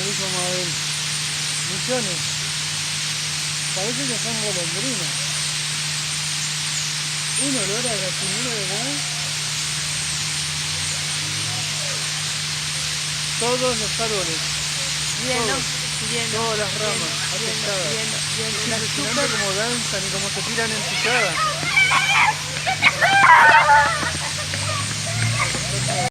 dijo Mabel. Millones. Parece que son golondrinas. Un olor a gallinero de acá. Todos los árboles. Viendo, Todos. viendo. Todas las ramas. Afectadas. Viendo. Es La impresionante azúcar. cómo danzan y cómo se tiran en picadas.